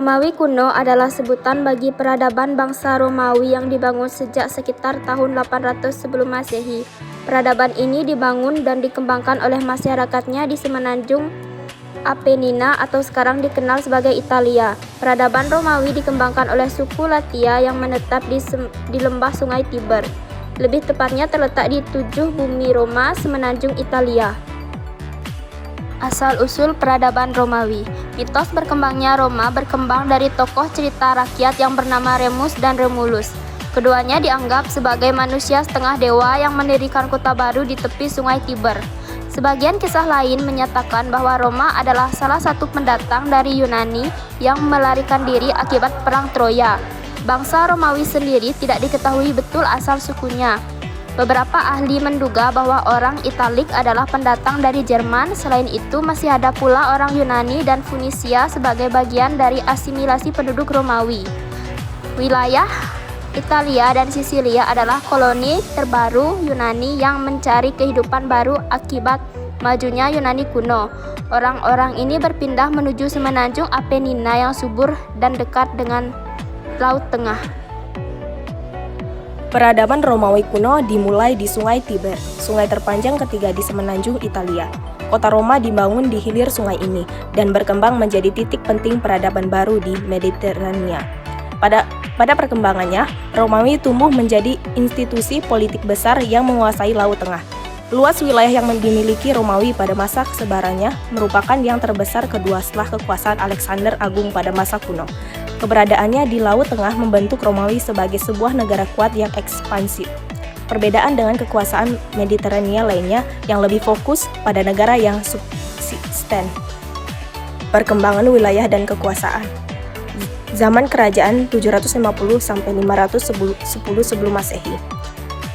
Romawi kuno adalah sebutan bagi peradaban bangsa Romawi yang dibangun sejak sekitar tahun 800 sebelum Masehi. Peradaban ini dibangun dan dikembangkan oleh masyarakatnya di semenanjung Apennina atau sekarang dikenal sebagai Italia. Peradaban Romawi dikembangkan oleh suku Latia yang menetap di lembah Sungai Tiber. Lebih tepatnya terletak di 7 bumi Roma semenanjung Italia. Asal-usul peradaban Romawi. Mitos berkembangnya Roma berkembang dari tokoh cerita rakyat yang bernama Remus dan Remulus. Keduanya dianggap sebagai manusia setengah dewa yang mendirikan kota baru di tepi Sungai Tiber. Sebagian kisah lain menyatakan bahwa Roma adalah salah satu pendatang dari Yunani yang melarikan diri akibat perang Troya. Bangsa Romawi sendiri tidak diketahui betul asal sukunya. Beberapa ahli menduga bahwa orang Italik adalah pendatang dari Jerman. Selain itu, masih ada pula orang Yunani dan Funisia sebagai bagian dari asimilasi penduduk Romawi. Wilayah Italia dan Sisilia adalah koloni terbaru Yunani yang mencari kehidupan baru akibat majunya Yunani kuno. Orang-orang ini berpindah menuju semenanjung Apennina yang subur dan dekat dengan Laut Tengah. Peradaban Romawi kuno dimulai di Sungai Tiber, sungai terpanjang ketiga di semenanjung Italia. Kota Roma dibangun di hilir sungai ini dan berkembang menjadi titik penting peradaban baru di Mediterania. Pada perkembangannya, Romawi tumbuh menjadi institusi politik besar yang menguasai Laut Tengah. Luas wilayah yang dimiliki Romawi pada masa kesebarannya merupakan yang terbesar kedua setelah kekuasaan Alexander Agung pada masa kuno. Keberadaannya di Laut Tengah membentuk Romawi sebagai sebuah negara kuat yang ekspansif. Perbedaan dengan kekuasaan Mediterania lainnya yang lebih fokus pada negara yang subsisten. Perkembangan wilayah dan kekuasaan. Zaman kerajaan 750 sampai 510 sebelum Masehi.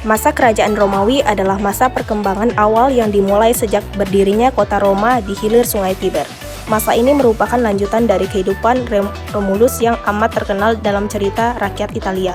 Masa kerajaan Romawi adalah masa perkembangan awal yang dimulai sejak berdirinya kota Roma di hilir Sungai Tiber. Masa ini merupakan lanjutan dari kehidupan Romulus yang amat terkenal dalam cerita rakyat Italia.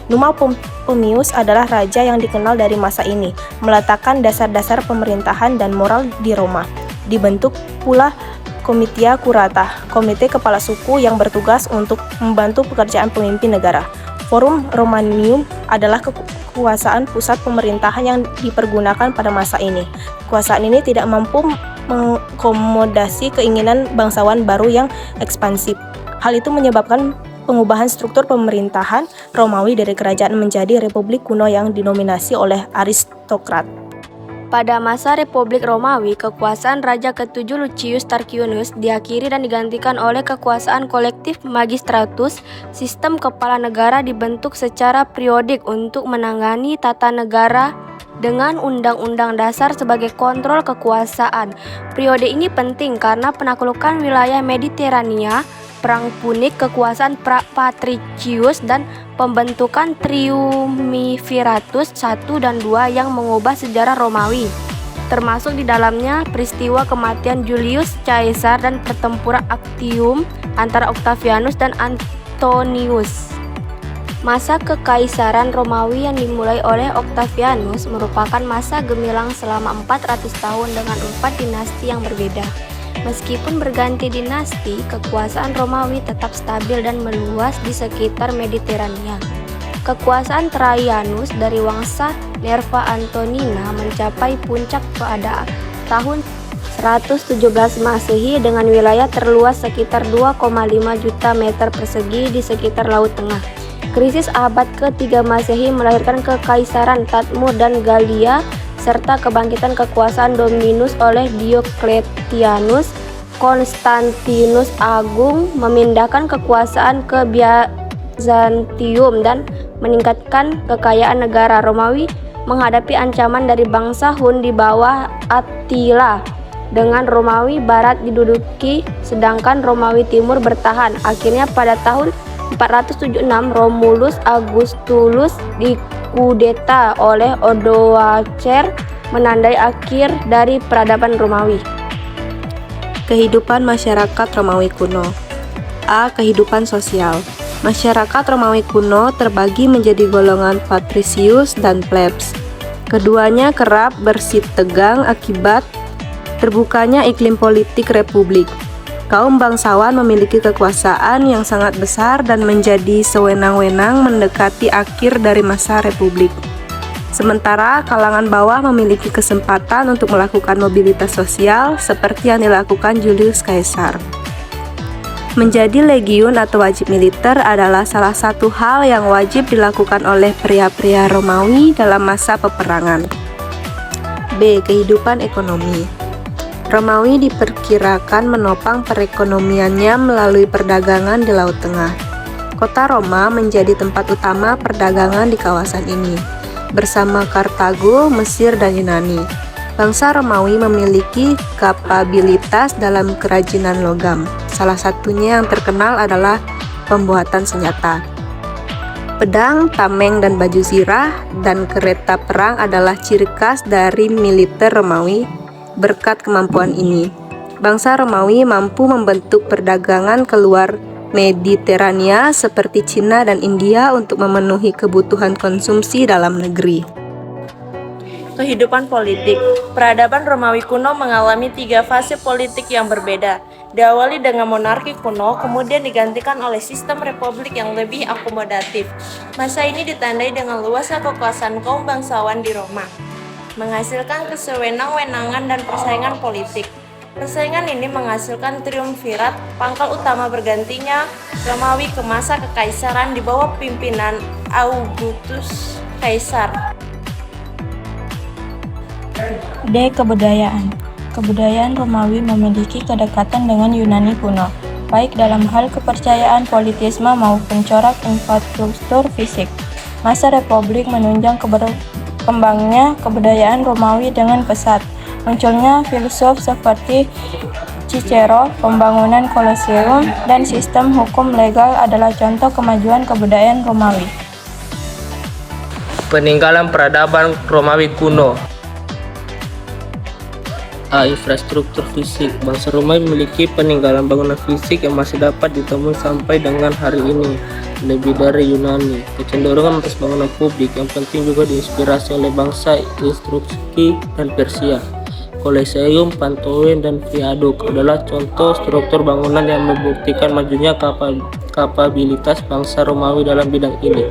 Numa Pompeius adalah raja yang dikenal dari masa ini, meletakkan dasar-dasar pemerintahan dan moral di Roma. Dibentuk pula Comitia Curata, komite kepala suku yang bertugas untuk membantu pekerjaan pemimpin negara. Forum Romanum adalah kekuasaan pusat pemerintahan yang dipergunakan pada masa ini. Kekuasaan ini tidak mampu mengakomodasi keinginan bangsawan baru yang ekspansif. Hal itu menyebabkan pengubahan struktur pemerintahan Romawi dari kerajaan menjadi republik kuno yang didominasi oleh aristokrat. Pada masa Republik Romawi, kekuasaan Raja ke-7 Lucius Tarquinius diakhiri dan digantikan oleh kekuasaan kolektif magistratus. Sistem kepala negara dibentuk secara periodik untuk menangani tata negara dengan Undang-Undang Dasar sebagai kontrol kekuasaan. Periode ini penting karena penaklukan wilayah Mediterania, Perang Punik, kekuasaan Patricius, dan pembentukan Triumviratus 1 dan 2 yang mengubah sejarah Romawi. Termasuk di dalamnya peristiwa kematian Julius Caesar dan pertempuran Actium antara Octavianus dan Antonius. Masa kekaisaran Romawi yang dimulai oleh Octavianus merupakan masa gemilang selama 400 tahun dengan 4 dinasti yang berbeda. Meskipun berganti dinasti, kekuasaan Romawi tetap stabil dan meluas di sekitar Mediterania. Kekuasaan Trajanus dari wangsa Nerva Antonina mencapai puncak pada tahun 117 Masehi dengan wilayah terluas sekitar 2,5 juta meter persegi di sekitar Laut Tengah. Krisis abad ke-3 Masehi melahirkan kekaisaran Tadmur dan Galia serta kebangkitan kekuasaan Dominus oleh Diocletianus. Konstantinus Agung memindahkan kekuasaan ke Byzantium dan meningkatkan kekayaan negara. Romawi menghadapi ancaman dari bangsa Hun di bawah Attila. Dengan Romawi Barat diduduki, sedangkan Romawi Timur bertahan. Akhirnya pada tahun 476 Romulus Augustulus dikudeta oleh Odoacer, menandai akhir dari peradaban Romawi. Kehidupan masyarakat Romawi kuno. A. Kehidupan sosial. Masyarakat Romawi kuno terbagi menjadi golongan patricius dan plebs. Keduanya kerap bersitegang akibat terbukanya iklim politik republik. kaum bangsawan memiliki kekuasaan yang sangat besar dan menjadi sewenang-wenang mendekati akhir dari masa republik. Sementara kalangan bawah memiliki kesempatan untuk melakukan mobilitas sosial seperti yang dilakukan Julius Caesar. Menjadi legiun atau wajib militer adalah salah satu hal yang wajib dilakukan oleh pria-pria Romawi dalam masa peperangan. B. Kehidupan ekonomi. Romawi diperkirakan menopang perekonomiannya melalui perdagangan di Laut Tengah. Kota Roma menjadi tempat utama perdagangan di kawasan ini, bersama Kartago, Mesir, dan Yunani. Bangsa Romawi memiliki kapabilitas dalam kerajinan logam. Salah satunya yang terkenal adalah pembuatan senjata. Pedang, tameng, dan baju zirah, dan kereta perang adalah ciri khas dari militer Romawi. Berkat kemampuan ini, bangsa Romawi mampu membentuk perdagangan keluar Mediterania seperti Cina dan India untuk memenuhi kebutuhan konsumsi dalam negeri. Kehidupan politik. Peradaban Romawi kuno mengalami 3 fase politik yang berbeda. Diawali dengan monarki kuno, kemudian digantikan oleh sistem republik yang lebih akomodatif. Masa ini ditandai dengan luasnya kekuasaan kaum bangsawan di Roma, menghasilkan kesewenang-wenangan dan persaingan politik. Persaingan ini menghasilkan triumvirat, pangkal utama bergantinya Romawi ke masa kekaisaran di bawah pimpinan Augustus Caesar. D. Kebudayaan. Kebudayaan Romawi memiliki kedekatan dengan Yunani kuno, baik dalam hal kepercayaan, politisme, maupun corak infrastruktur fisik. Masa Republik menunjang kembangnya kebudayaan Romawi dengan pesat. Munculnya filsuf seperti Cicero, pembangunan Kolosium, dan sistem hukum legal adalah contoh kemajuan kebudayaan Romawi. Peninggalan peradaban Romawi kuno. A. Infrastruktur fisik. Bangsa Romawi memiliki peninggalan bangunan fisik yang masih dapat ditemui sampai dengan hari ini, lebih dari Yunani. Kecenderungan atas bangunan publik yang penting juga diinspirasi oleh bangsa Etruski dan Persia. Colosseum, Pantheon, dan Viaduct adalah contoh struktur bangunan yang membuktikan majunya kapabilitas bangsa Romawi dalam bidang ini.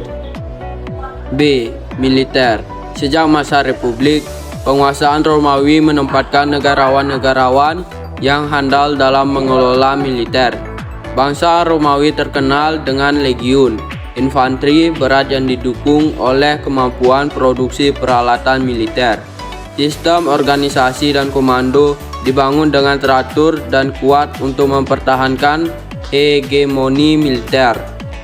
B. Militer. Sejak masa Republik, penguasaan Romawi menempatkan negarawan-negarawan yang handal dalam mengelola militer. Bangsa Romawi terkenal dengan legiun, infanteri berat yang didukung oleh kemampuan produksi peralatan militer. Sistem organisasi dan komando dibangun dengan teratur dan kuat untuk mempertahankan hegemoni militer.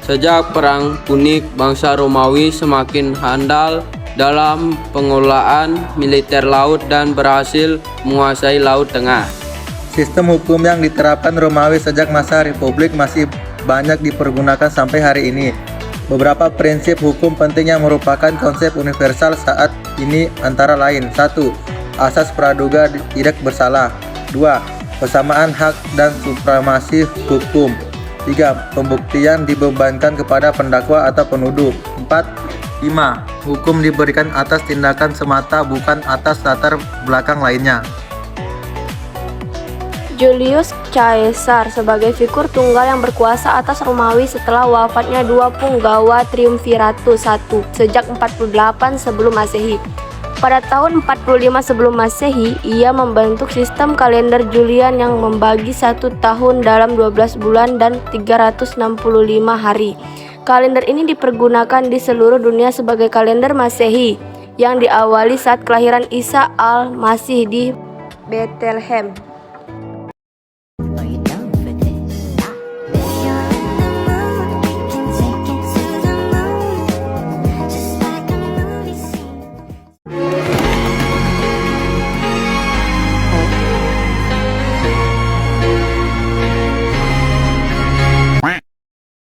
Sejak Perang Punik, bangsa Romawi semakin handal dalam pengelolaan militer laut dan berhasil menguasai Laut Tengah. Sistem hukum yang diterapkan Romawi sejak masa Republik masih banyak dipergunakan sampai hari ini. Beberapa prinsip hukum penting yang merupakan konsep universal saat ini antara lain: 1. Asas praduga tidak bersalah. 2. Persamaan hak dan supremasi hukum. 3. Pembuktian dibebankan kepada pendakwa atau penuduh. 4. 5. Hukum diberikan atas tindakan semata, bukan atas latar belakang lainnya. Julius Caesar sebagai figur tunggal yang berkuasa atas Romawi setelah wafatnya dua punggawa Triumviratus I sejak 48 sebelum Masehi. Pada tahun 45 sebelum Masehi, ia membentuk sistem kalender Julian yang membagi satu tahun dalam 12 bulan dan 365 hari. Kalender ini dipergunakan di seluruh dunia sebagai kalender Masehi yang diawali saat kelahiran Isa al-Masih di Bethlehem.